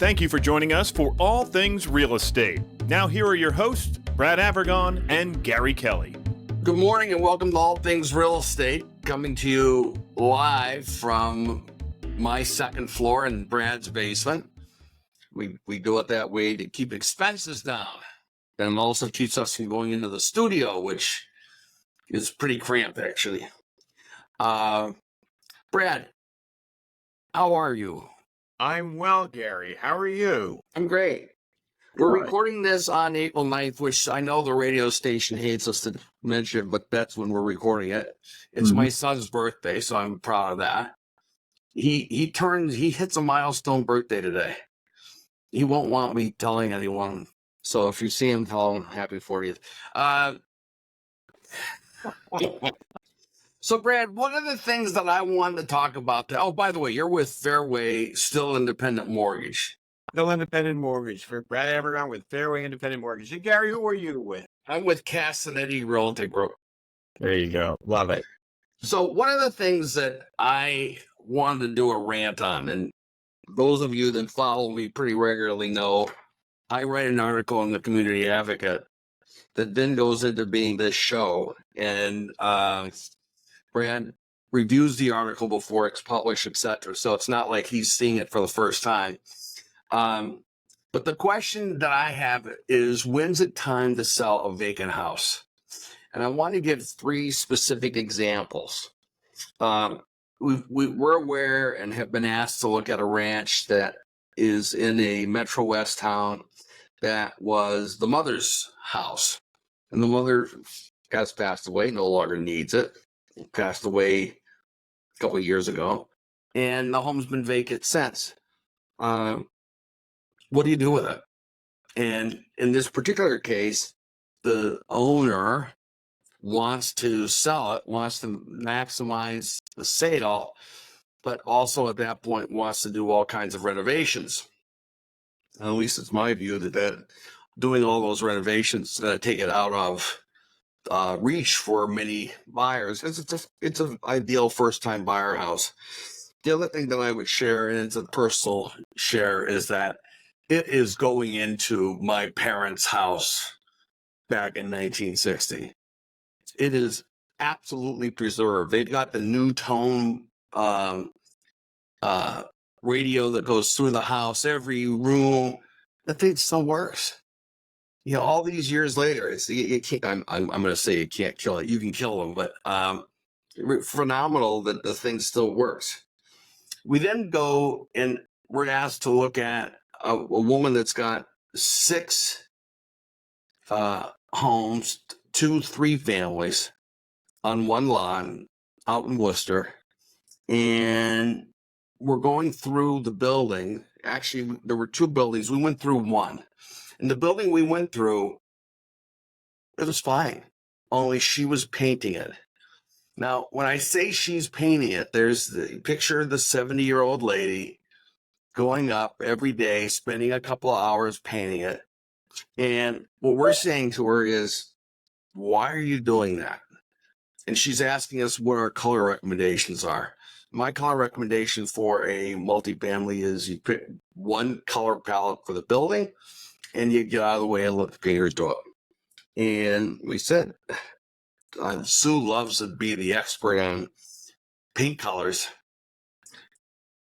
Thank you for joining us for All Things Real Estate. Now here are your hosts, Brad Avergon and Gary Kelly. Good morning and welcome to All Things Real Estate, coming to you live from my second floor in Brad's basement. We do it that way to keep expenses down, and also keeps us from going into the studio, which is pretty cramped actually. Brad, how are you? I'm well, Gary. How are you? I'm great. We're Good. recording this on April 9th, which I know the radio station hates us to mention, but that's when we're recording it. It's my son's birthday, so I'm proud of that. He hits a milestone birthday today. He won't want me telling anyone. So if you see him, tell him happy 40th. So Brad, one of the things that I wanted to talk about, oh, by the way, you're with Fairway Still Independent Mortgage. Still Independent Mortgage for Brad Avergon with Fairway Independent Mortgage. And Gary, who are you with? I'm with Castanetti Realty Group. There you go. Love it. So one of the things that I wanted to do a rant on, and those of you that follow me pretty regularly know, I write an article in the Community Advocate that then goes into being this show. And Brad reviews the article before it's published, etc. So it's not like he's seeing it for the first time. But the question that I have is, when's it time to sell a vacant house? And I want to give three specific examples. We're aware and have been asked to look at a ranch that is in a Metro West town that was the mother's house. And the mother has passed away, no longer needs it. Passed away a couple of years ago. And the home's been vacant since. What do you do with it? And in this particular case, the owner wants to sell it, wants to maximize the sale, but also at that point wants to do all kinds of renovations. At least it's my view that doing all those renovations take it out of reach for many buyers. It's an ideal first-time buyer house. The other thing that I would share, and it's a personal share, is that it is going into my parents' house back in 1960. It is absolutely preserved. They've got the new tone radio that goes through the house, every room. That thing still works. You know, all these years later, I'm going to say you can't kill it. You can kill them, but phenomenal that the thing still works. We then go and we're asked to look at a woman that's got 6 homes, 2-3 families on one lot out in Worcester. And we're going through the building. Actually, there were 2 buildings. We went through one. And the building we went through, it was fine. Only she was painting it. Now, when I say she's painting it, there's the picture of the 70-year-old lady going up every day, spending a couple of hours painting it. And what we're saying to her is, why are you doing that? And she's asking us what our color recommendations are. My color recommendation for a multifamily is you pick one color palette for the building and you get out of the way and let the painters do it. And we said, Sue loves to be the expert on paint colors.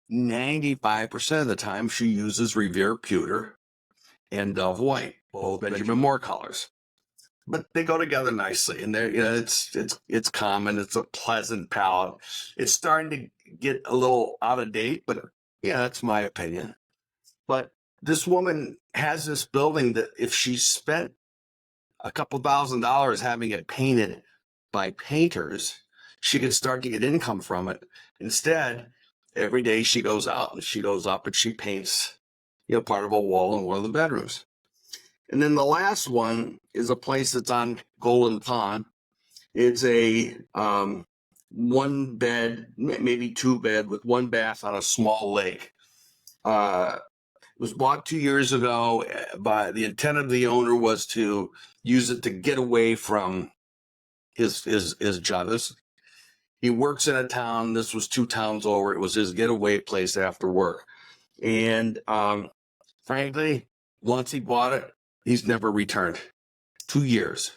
95% of the time she uses Revere Pewter and Dove White, both Benjamin Moore colors. But they go together nicely, and they're, you know, it's common. It's a pleasant palette. It's starting to get a little out of date, but yeah, that's my opinion. But this woman has this building that if she spent a couple $1,000 having it painted by painters, she could start to get income from it. Instead, every day she goes out and she goes up and she paints, you know, part of a wall in one of the bedrooms. And then the last one is a place that's on Golden Pond. It's a 1-bed, maybe 2-bed with 1 bath on a small lake. It was bought 2 years ago. By the intent of the owner was to use it to get away from his job. He works in a town. This was 2 towns over. It was his getaway place after work. And frankly, once he bought it, he's never returned. 2 years.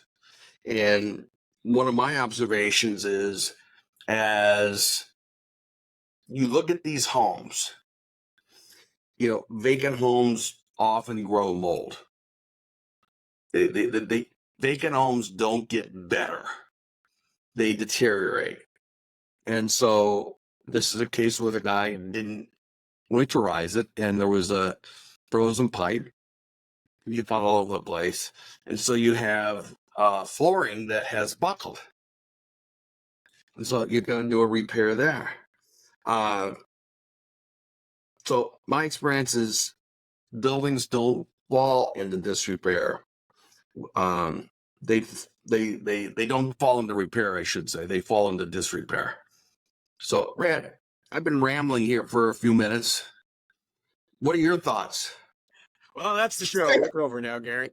And one of my observations is, as you look at these homes, vacant homes often grow mold. Vacant homes don't get better. They deteriorate. And so this is a case where the guy didn't winterize it, and there was a frozen pipe. You found all over the place. And so you have flooring that has buckled. And so you're going to do a repair there. So my experience is buildings don't fall into disrepair. They don't fall into repair, I should say. They fall into disrepair. So, Brad, I've been rambling here for a few minutes. What are your thoughts? Well, that's the show. We're over now, Gary.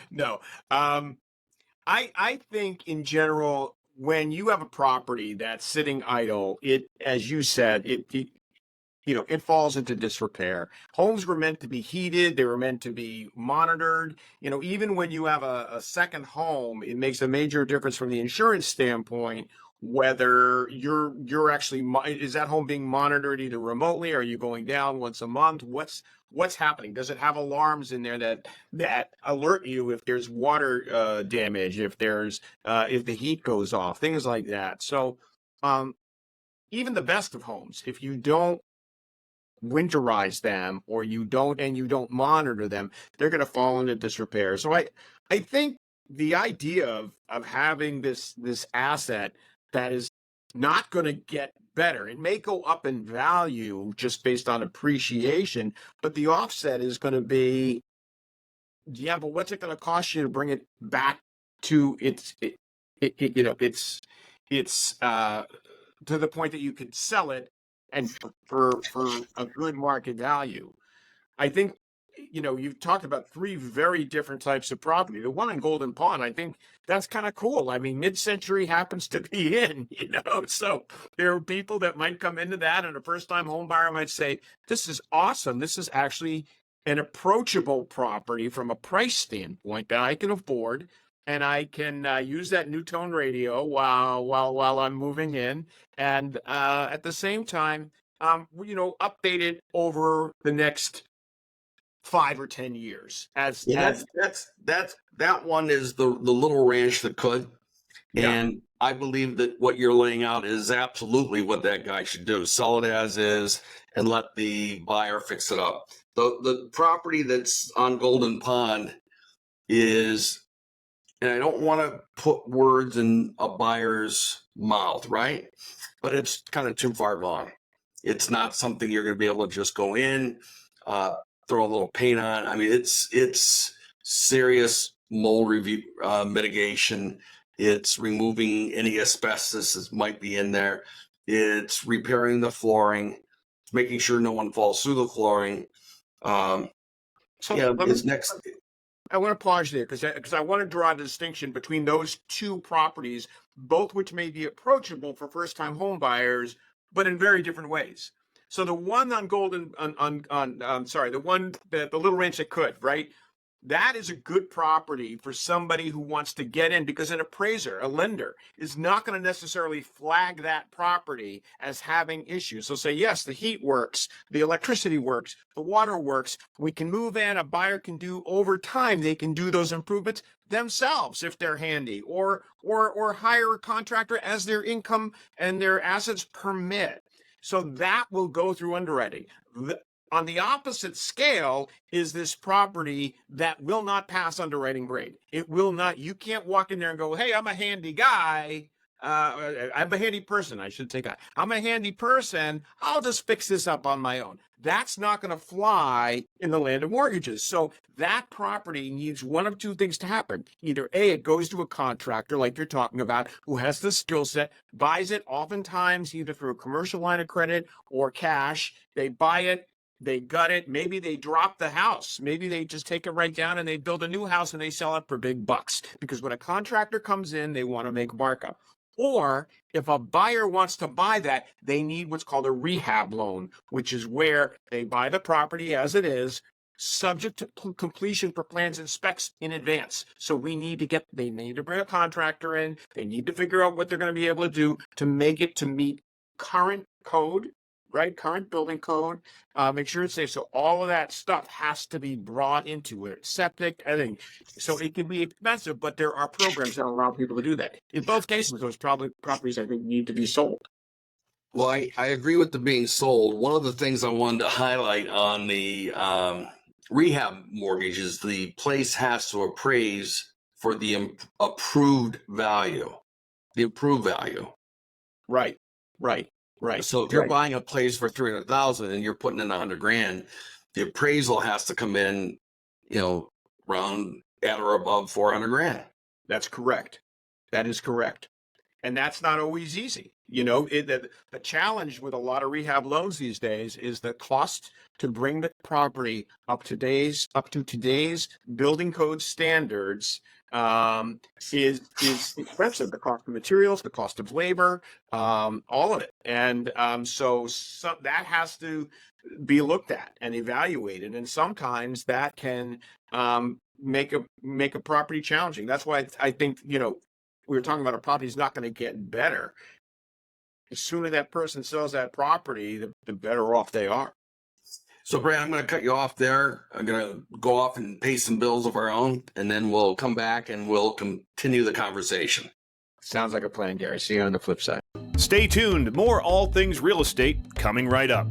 No. I think in general, when you have a property that's sitting idle, it, as you said, it falls into disrepair. Homes were meant to be heated. They were meant to be monitored. Even when you have a second home, it makes a major difference from the insurance standpoint, whether you're actually, is that home being monitored either remotely? Are you going down once a month? What's happening? Does it have alarms in there that alert you if there's water damage, if the heat goes off, things like that. So even the best of homes, if you don't winterize them, or you don't monitor them, they're going to fall into disrepair. So I think the idea of having this asset that is not going to get better, it may go up in value just based on appreciation, but the offset is going to be, yeah, but what's it going to cost you to bring it back to its to the point that you could sell it and for a good market value. I think, you've talked about three very different types of property. The one in Golden Pond, I think that's kind of cool. I mean, mid-century happens to be in, so there are people that might come into that, and a first-time home buyer might say, this is awesome. This is actually an approachable property from a price standpoint that I can afford, and I can use that new tone radio while I'm moving in, and at the same time, update it over the next 5 or 10 years. That one is the little ranch that could. Yeah. And I believe that what you're laying out is absolutely what that guy should do. Sell it as is and let the buyer fix it up. The property that's on Golden Pond is, and I don't want to put words in a buyer's mouth, right? But it's kind of too far gone. It's not something you're going to be able to just go in, throw a little paint on. I mean, it's serious mold mitigation. It's removing any asbestos that might be in there. It's repairing the flooring, making sure no one falls through the flooring. It's next. I want to pause there because I want to draw a distinction between those two properties, both which may be approachable for first-time home buyers, but in very different ways. So the one on Golden, the one that the Little Ranch that could, right? That is a good property for somebody who wants to get in, because an appraiser, a lender, is not going to necessarily flag that property as having issues. So say, yes, the heat works, the electricity works, the water works. We can move in. A buyer can do over time. They can do those improvements themselves if they're handy, or hire a contractor as their income and their assets permit. So that will go through underwriting. On the opposite scale is this property that will not pass underwriting grade. It will not. You can't walk in there and go, hey, I'm a handy guy. I'm a handy person. I should say guy. I'm a handy person. I'll just fix this up on my own. That's not going to fly in the land of mortgages. So that property needs one of two things to happen. Either A, it goes to a contractor like you're talking about, who has the skill set, buys it oftentimes either through a commercial line of credit or cash. They buy it, they gut it. Maybe they drop the house. Maybe they just take it right down and they build a new house and they sell it for big bucks. Because when a contractor comes in, they want to make markup. Or if a buyer wants to buy that, they need what's called a rehab loan, which is where they buy the property as it is, subject to completion for plans and specs in advance. So they need to bring a contractor in. They need to figure out what they're going to be able to do to make it to meet current code, right? Current building code. Make sure it's safe. So all of that stuff has to be brought into it. Septic, everything. So it can be expensive, but there are programs that allow people to do that. In both cases, those probably properties I think need to be sold. Well, I agree with the being sold. One of the things I wanted to highlight on the rehab mortgage is the place has to appraise for the approved value. The approved value. Right. So if you're buying a place for 300,000 and you're putting in 100 grand, the appraisal has to come in, around at or above 400 grand. That's correct. That is correct. And that's not always easy. The challenge with a lot of rehab loans these days is the cost to bring the property up to today's building code standards is expensive. The cost of materials, the cost of labor, all of it. And so that has to be looked at and evaluated. And sometimes that can make a property challenging. That's why I think, we were talking about a property is not going to get better. The sooner that person sells that property, the better off they are. So, Brad, I'm going to cut you off there. I'm going to go off and pay some bills of our own, and then we'll come back and we'll continue the conversation. Sounds like a plan, Gary. See you on the flip side. Stay tuned. More All Things Real Estate coming right up.